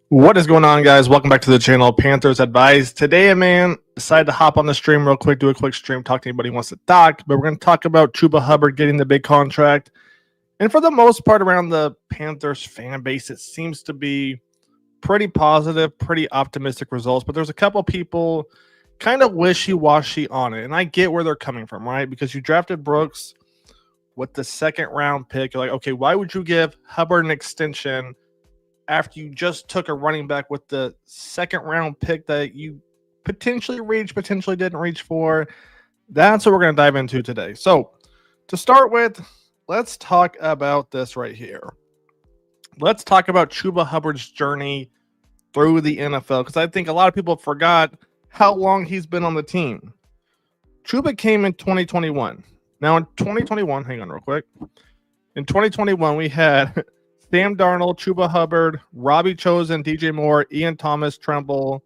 What is going on, guys? Welcome back to the channel, Panthers Advice. Today, man, decided to hop on the stream real quick, do a quick stream, talk to anybody who wants to talk. But we're going to talk about Chuba Hubbard getting the big contract. And for the most part, around the Panthers fan base, it seems to be pretty positive, pretty optimistic results. But there's a couple people kind of wishy-washy on it. And I get where they're coming from, right? Because you drafted Brooks with the second round pick. You're like, okay, why would you give Hubbard an extension after you just took a running back with the second round pick that you potentially reached, potentially didn't reach for? That's what we're going to dive into today. So to start with, let's talk about this right here. Let's talk about Chuba Hubbard's journey through the NFL, because I think a lot of people forgot how long he's been on the team. Chuba came in 2021. Now in 2021, hang on real quick. In 2021, we had Sam Darnold, Chuba Hubbard, Robbie Chosen, DJ Moore, Ian Thomas, Tremble.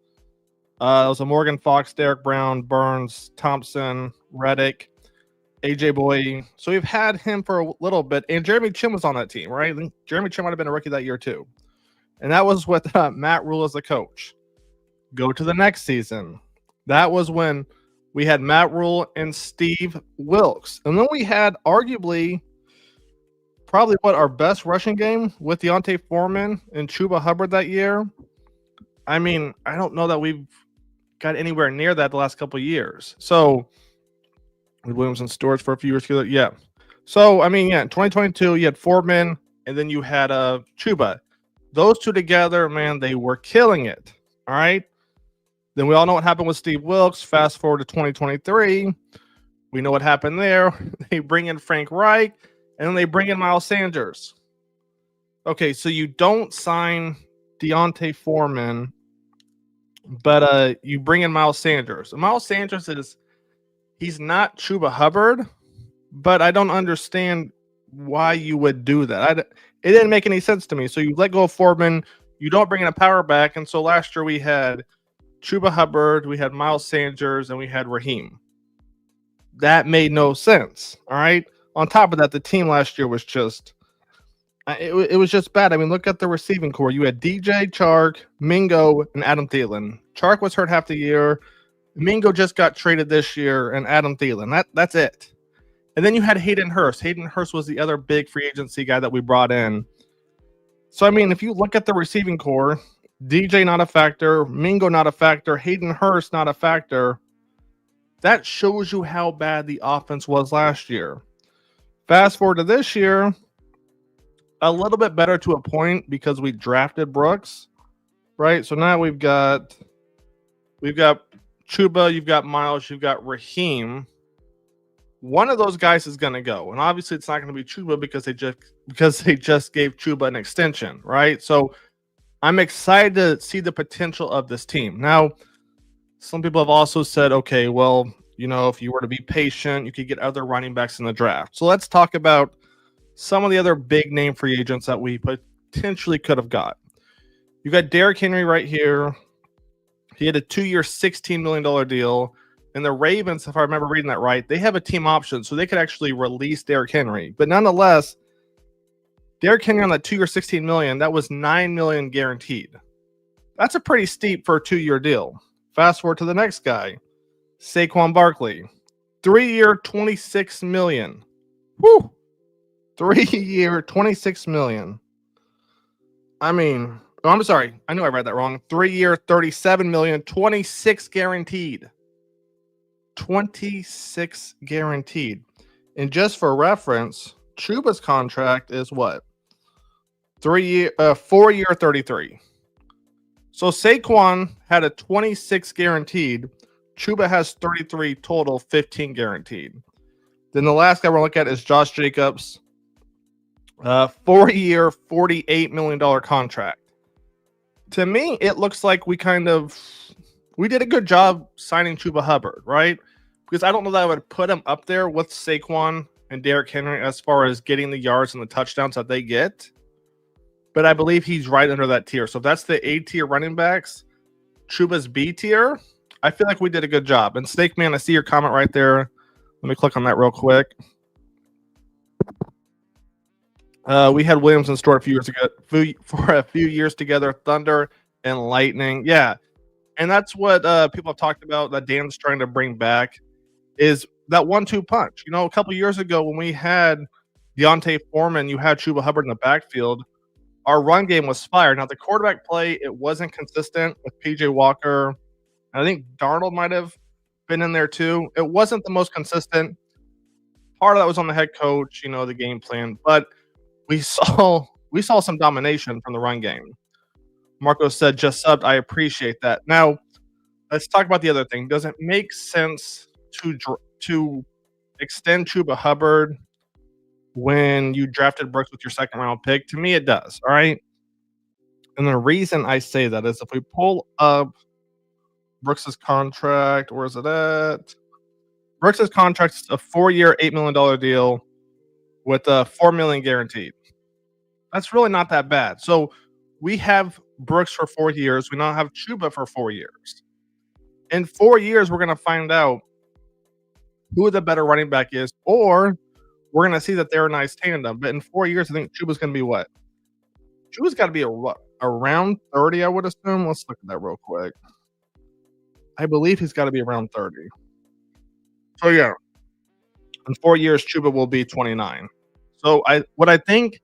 It was a Morgan Fox, Derek Brown, Burns, Thompson, Reddick, AJ Boye. So we've had him for a little bit. And Jeremy Chin was on that team, right? Jeremy Chin might have been a rookie that year too. And that was with Matt Rule as the coach. Go to the next season. That was when we had Matt Rule and Steve Wilkes. And then we had arguably probably our best rushing game with Deontay Foreman and Chuba Hubbard that year. I mean, I don't know that we've got anywhere near that the last couple of years. So with Williams and Stewart for a few years together, yeah. So I mean, yeah, in 2022 you had Foreman and then you had Chuba. Those two together, man, they were killing it. All right. Then we all know what happened with Steve Wilkes. Fast forward to 2023, we know what happened there. They bring in Frank Reich. And then they bring in Miles Sanders. Okay, so you don't sign Deontay Foreman, but you bring in Miles Sanders. And Miles Sanders he's not Chuba Hubbard, but I don't understand why you would do that. It didn't make any sense to me. So you let go of Foreman, you don't bring in a power back. And so last year we had Chuba Hubbard, we had Miles Sanders, and we had Raheem. That made no sense, all right? On top of that, the team last year was just it was just bad. I mean, look at the receiving core. You had DJ, Chark, Mingo, and Adam Thielen. Chark was hurt half the year. Mingo just got traded this year, and Adam Thielen. That's it. And then you had Hayden Hurst. Hayden Hurst was the other big free agency guy that we brought in. So, I mean, if you look at the receiving core, DJ not a factor, Mingo not a factor, Hayden Hurst not a factor. That shows you how bad the offense was last year. Fast forward to this year, a little bit better to a point because we drafted Brooks, right? So now we've got Chuba, you've got Miles, you've got Raheem. One of those guys is going to go, and obviously it's not going to be Chuba because they just gave Chuba an extension, right? So I'm excited to see the potential of this team. Now, some people have also said, okay, well, you know, if you were to be patient, you could get other running backs in the draft. So let's talk about some of the other big name free agents that we potentially could have got. You got Derrick Henry right here. He had a 2-year, $16 million deal. And the Ravens, if I remember reading that right, they have a team option, so they could actually release Derrick Henry. But nonetheless, Derrick Henry on that 2-year, $16 million, that was $9 million guaranteed. That's a pretty steep for a 2-year deal. Fast forward to the next guy. Saquon Barkley, 3-year, $26 million. Woo! 3-year, $26 million. I mean, I'm sorry. I knew I read that wrong. 3-year, $37 million, 26 guaranteed. 26 guaranteed. And just for reference, Chuba's contract is what? 4-year, 33. So Saquon had a 26 guaranteed. Chuba has 33 total, 15 guaranteed. Then the last guy we're looking at is Josh Jacobs. 4-year, $48 million contract. To me, it looks like we did a good job signing Chuba Hubbard, right? Because I don't know that I would put him up there with Saquon and Derrick Henry as far as getting the yards and the touchdowns that they get. But I believe he's right under that tier. So if that's the A tier running backs, Chuba's B tier, I feel like we did a good job. And Snake Man, I see your comment right there. Let me click on that real quick. We had Williams and Stewart a few years ago, for a few years together. Thunder and lightning. Yeah, and that's what people have talked about that Dan's trying to bring back is that 1-2 punch. A couple years ago when we had Deontay Foreman, you had Chuba Hubbard in the backfield. Our run game was fire. Now the quarterback play it wasn't consistent with PJ Walker. I think Darnold might have been in there too. It wasn't the most consistent. Part of that was on the head coach, the game plan, but we saw some domination from the run game. Marco said just subbed. I appreciate that. Now let's talk about the other thing. Does it make sense to extend Chuba Hubbard when you drafted Brooks with your second round pick? To me, it does. All right. And the reason I say that is if we pull up Brooks's contract, where is it at? Brooks's contract is a 4-year, $8 million deal with $4 million guaranteed. That's really not that bad. So we have Brooks for 4 years. We now have Chuba for 4 years. In 4 years, we're going to find out who the better running back is, or we're going to see that they're a nice tandem. But in 4 years, I think Chuba's going to be what? Chuba's got to be around 30, I would assume. Let's look at that real quick. I believe he's got to be around 30. So, yeah. In 4 years, Chuba will be 29. So, what I think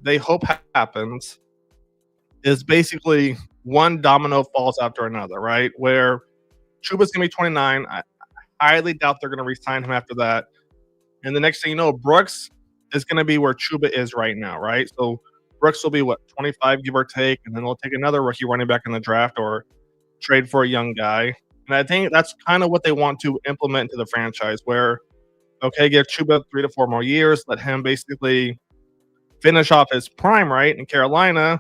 they hope happens is basically one domino falls after another, right? Where Chuba's going to be 29. I highly doubt they're going to re-sign him after that. And the next thing you know, Brooks is going to be where Chuba is right now, right? So Brooks will be, 25, give or take, and then they'll take another rookie running back in the draft or trade for a young guy. And I think that's kind of what they want to implement into the franchise where, okay, give Chuba 3 to 4 more years, let him basically finish off his prime, right, in Carolina.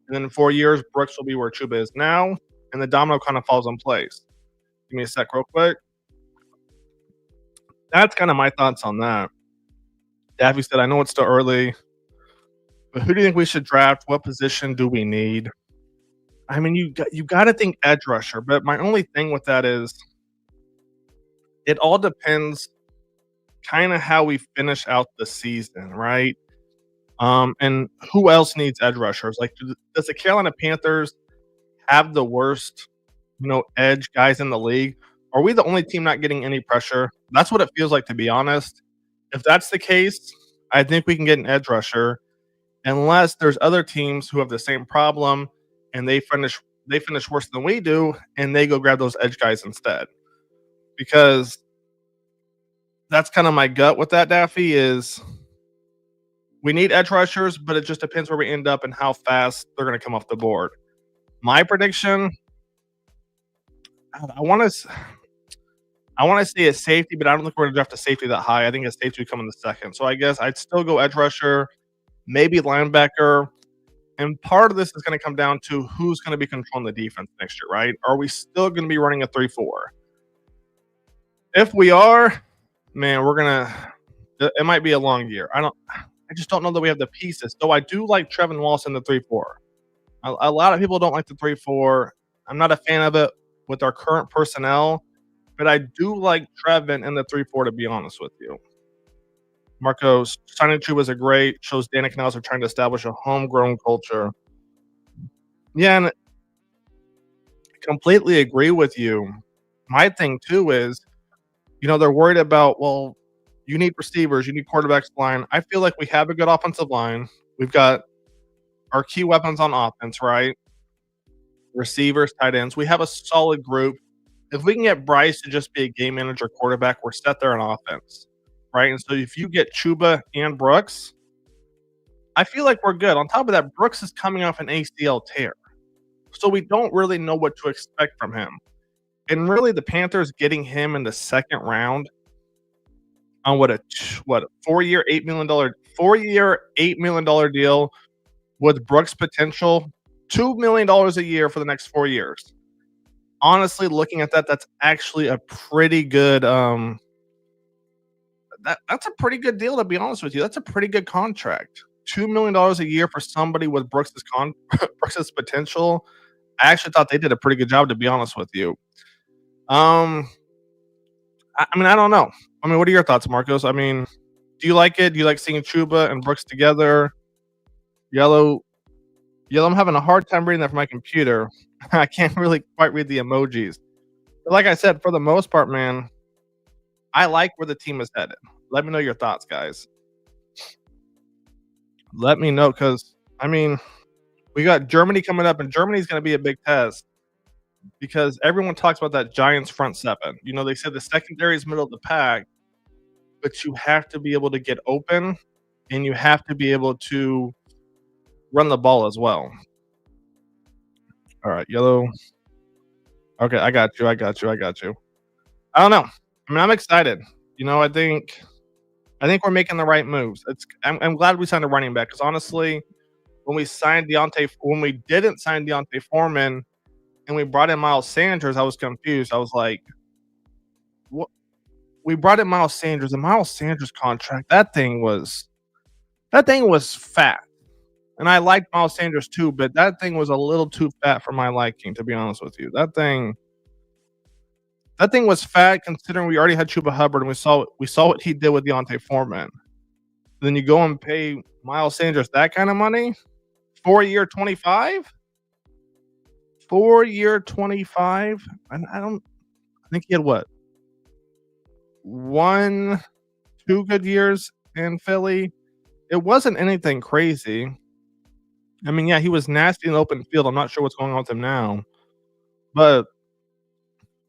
And then in 4 years, Brooks will be where Chuba is now, and the domino kind of falls in place. Give me a sec real quick. That's kind of my thoughts on that. Daffy said, I know it's still early, but who do you think we should draft? What position do we need? I mean, you got to think edge rusher, but my only thing with that is it all depends kind of how we finish out the season, right? And who else needs edge rushers? Like, does the Carolina Panthers have the worst, edge guys in the league? Are we the only team not getting any pressure? That's what it feels like, to be honest. If that's the case, I think we can get an edge rusher, unless there's other teams who have the same problem and they finish worse than we do, and they go grab those edge guys instead. Because that's kind of my gut with that, Daffy, is we need edge rushers, but it just depends where we end up and how fast they're going to come off the board. My prediction, I want to say a safety, but I don't think we're going to draft a safety that high. I think a safety would come in the second. So I guess I'd still go edge rusher, maybe linebacker. And part of this is going to come down to who's going to be controlling the defense next year, right? Are we still going to be running a 3-4? If we are, man, it might be a long year. I just don't know that we have the pieces. Though I do like Trevin Wallace in the 3-4. A lot of people don't like the 3-4. I'm not a fan of it with our current personnel, but I do like Trevin in the 3-4, to be honest with you. Marcos, signing Chuba is great. Shows Dan and Canals are trying to establish a homegrown culture. Yeah, and I completely agree with you. My thing, too, is, they're worried about, well, you need receivers, you need quarterbacks line. I feel like we have a good offensive line. We've got our key weapons on offense, right? Receivers, tight ends. We have a solid group. If we can get Bryce to just be a game manager quarterback, we're set there on offense, right? And so if you get Chuba and Brooks, I feel like we're good. On top of that, Brooks is coming off an ACL tear. So we don't really know what to expect from him. And really, the Panthers getting him in the second round on what a 4-year, $8 million deal with Brooks' potential, $2 million a year for the next 4 years. Honestly, looking at that, that's actually a pretty good that's a pretty good deal, to be honest with you. That's a pretty good contract. $2 million a year for somebody with Brooks' potential. I actually thought they did a pretty good job, to be honest with you. I don't know. What are your thoughts, Marcos? Do you like it? Do you like seeing Chuba and Brooks together? Yellow Yeah, I'm having a hard time reading that from my computer. I can't really quite read the emojis. But like I said, for the most part, man, I like where the team is headed. Let me know your thoughts, guys. Let me know because I mean, we got Germany coming up, and Germany's going to be a big test because everyone talks about that Giants front seven. You know, they said the secondary is middle of the pack, but you have to be able to get open and you have to be able to run the ball as well. All right, yellow. Okay, I got you. I got you. I got you. I don't know. I mean, I'm excited. You know, I think we're making the right moves. I'm glad we signed a running back because honestly, when we didn't sign Deontay Foreman and we brought in Miles Sanders, I was confused. I was like, what? We brought in Miles Sanders, and Miles Sanders contract that thing was fat. And I liked Miles Sanders too, but that thing was a little too fat for my liking, to be honest with you. That thing was fat considering we already had Chuba Hubbard and we saw what he did with Deontay Foreman. Then you go and pay Miles Sanders that kind of money? 4-year 25? 4-year 25? I don't I think he had what? 1, 2 good years in Philly. It wasn't anything crazy. I mean, yeah, he was nasty in the open field. I'm not sure what's going on with him now, but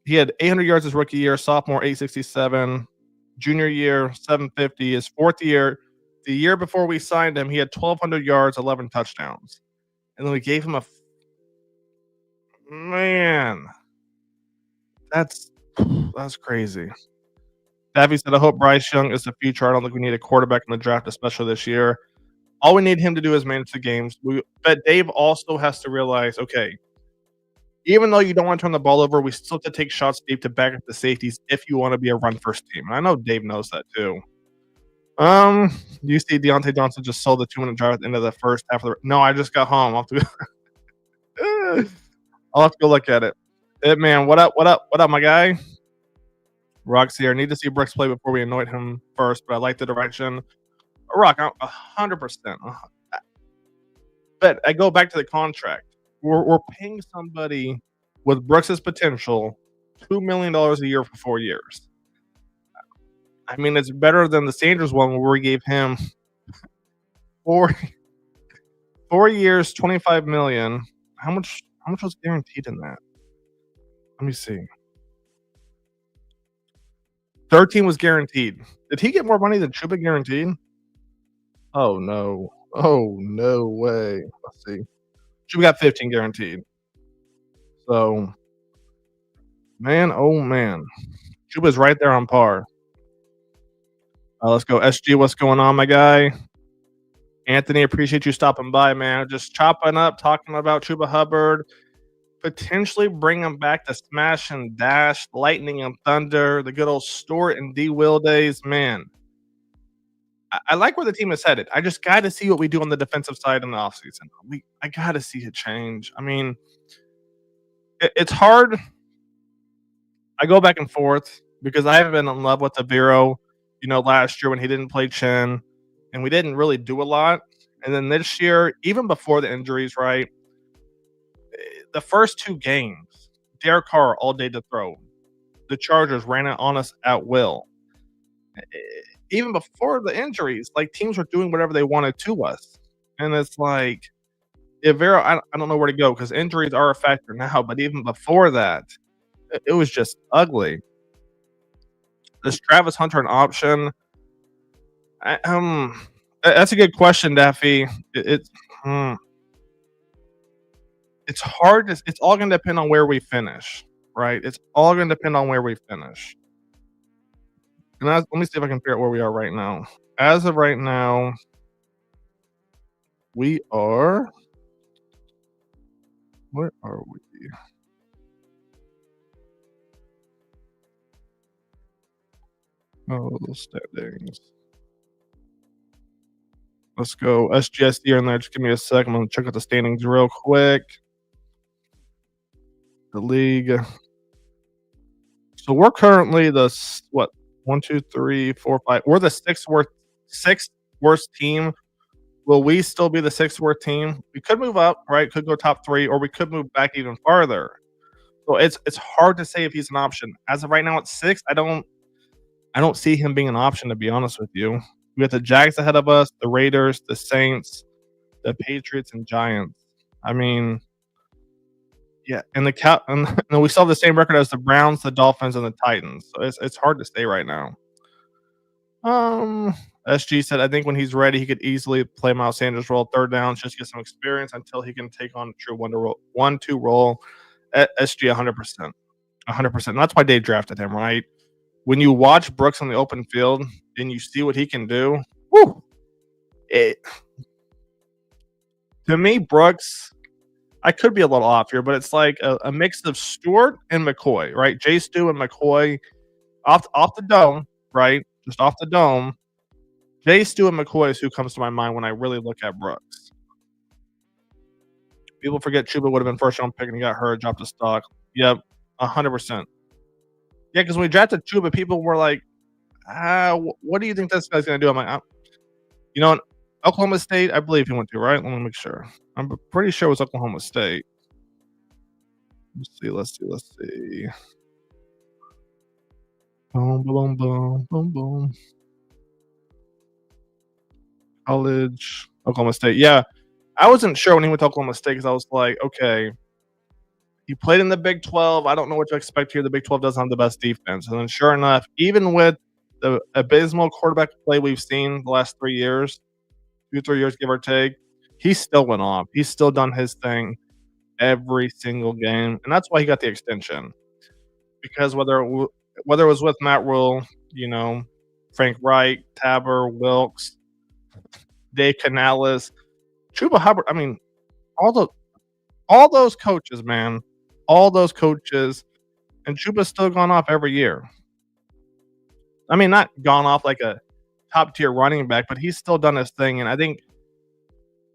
he had 800 yards his rookie year, sophomore 867, junior year 750, his fourth year. The year before we signed him, he had 1,200 yards, 11 touchdowns, and then we gave him man. That's that's crazy. Daffy said, "I hope Bryce Young is the future. I don't think we need a quarterback in the draft, especially this year. All we need him to do is manage the games." But Dave also has to realize, okay, even though you don't want to turn the ball over, we still have to take shots deep to back up the safeties if you want to be a run first team. And I know Dave knows that too. You see Deontay Johnson just sold the 2-minute drive at the end of the first half of the. No, I just got home. I'll have to go look at it. Man, what up? What up? What up, my guy? Rock's here. Need to see Brooks play before we anoint him first, but I like the direction. Rock, 100%. But I go back to the contract. We're paying somebody with Brooks's potential $2 million a year for 4 years. I mean, it's better than the Sanders one where we gave him four 4 years, 25 million. How much? How much was guaranteed in that? Let me see. 13 was guaranteed. Did he get more money than Chuba guaranteed? Oh no. Oh no way. Let's see. Chuba got 15 guaranteed. So man, oh man. Chuba's right there on par. Let's go. SG, what's going on, my guy? Anthony, appreciate you stopping by, man. Just chopping up, talking about Chuba Hubbard, potentially bring him back to Smash and Dash, Lightning and Thunder, the good old Stewart and D. Will days. Man, I like where the team is headed. I just got to see what we do on the defensive side in the offseason. I got to see it change. I mean, it's hard. I go back and forth because I haven't been in love with Avero, last year when he didn't play Chin and we didn't really do a lot. And then this year, even before the injuries, right? The first 2 games, Derek Carr all day to throw. The Chargers ran it on us at will. Even before the injuries, like teams were doing whatever they wanted to us. And it's like, Avero, I don't know where to go because injuries are a factor now. But even before that, it was just ugly. Is Travis Hunter an option? That's a good question, Daffy. Hmm, it's hard. It's all going to depend on where we finish, right? It's all going to depend on where we finish. And let me see if I can figure out where we are right now. As of right now, we are. Where are we? Oh, those standings. Let's go SGS here and there. Just give me a sec. I'm going to check out the standings real quick. The league. So we're currently the what? 1, 2, 3, 4, 5. We're the sixth worst team Will we still be the sixth worst team? We could move up, right? Could go top 3, or we could move back even farther. So it's hard to say if he's an option. As of right now at 6, I don't see him being an option, to be honest with you. We got the Jags ahead of us, the Raiders, the Saints, the Patriots, and Giants. I mean, yeah, and the Cow and we still have the same record as the Browns, the Dolphins, and the Titans. So it's hard to say right now. Um, SG said, I think when he's ready, he could easily play Miles Sanders' role, third downs, just get some experience until he can take on a true 1-2 role. SG 100%. 100%. And that's why they drafted him, right? When you watch Brooks on the open field and you see what he can do, whoo, it, to me, Brooks, I could be a little off here, but it's like a mix of Stewart and McCoy, right? Jay Stu and McCoy off the dome, right? Just off the dome. Jay Stu and McCoy is who comes to my mind when I really look at Brooks. People forget Chuba would have been first round pick and he got hurt, dropped his stock. Yep, 100%. Yeah, because when we drafted Chuba, people were like, what do you think this guy's going to do? I'm like, you know, Oklahoma State, I believe he went to, right? Let me make sure. I'm pretty sure it was Oklahoma State. Let's see. Boom, boom, boom, boom, boom. College, Oklahoma State. Yeah, I wasn't sure when he went to Oklahoma State because I was like, okay, he played in the Big 12. I don't know what to expect here. The Big 12 doesn't have the best defense. And then sure enough, even with the abysmal quarterback play we've seen the last 3 years, 2-3 years, give or take, he still went off. He's still done his thing every single game, and that's why he got the extension. Because whether it was with Matt Rule, you know, Frank Wright, Tabor, Wilkes, Dave Canales, Chuba Hubbard. I mean, all the all those coaches, man, all those coaches, and Chuba's still gone off every year. I mean, not gone off like a top tier running back, but he's still done his thing. And I think,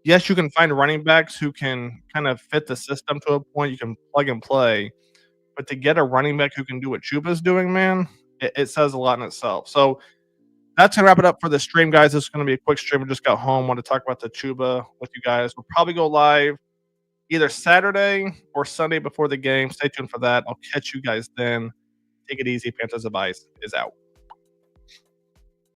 yes, you can find running backs who can kind of fit the system to a point. You can plug and play, but to get a running back who can do what Chuba's doing, man, it says a lot in itself. So that's gonna wrap it up for the stream, guys. This is gonna be a quick stream. I just got home. Want to talk about the Chuba with you guys. We'll probably go live either Saturday or Sunday before the game. Stay tuned for that. I'll catch you guys then. Take it easy. Panthers Advice is out.